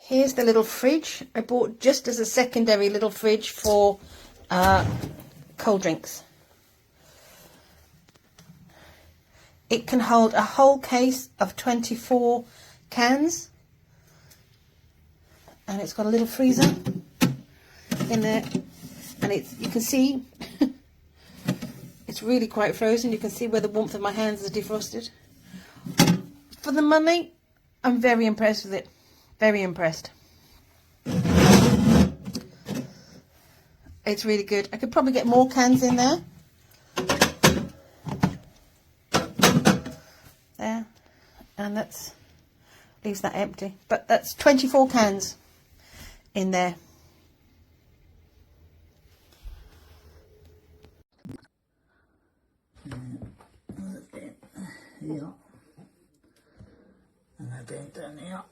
Here's the little fridge I bought just as a secondary little fridge for cold drinks. It can hold a whole case of 24 cans, and it's got a little freezer in there, and you can see it's really quite frozen. You can see where the warmth of my hands is defrosted. For the money, I'm very impressed with it. Very impressed. It's really good. I could probably get more cans in there. There. And that leaves that empty. But that's 24 cans in there. Ja. Den här biten, ja.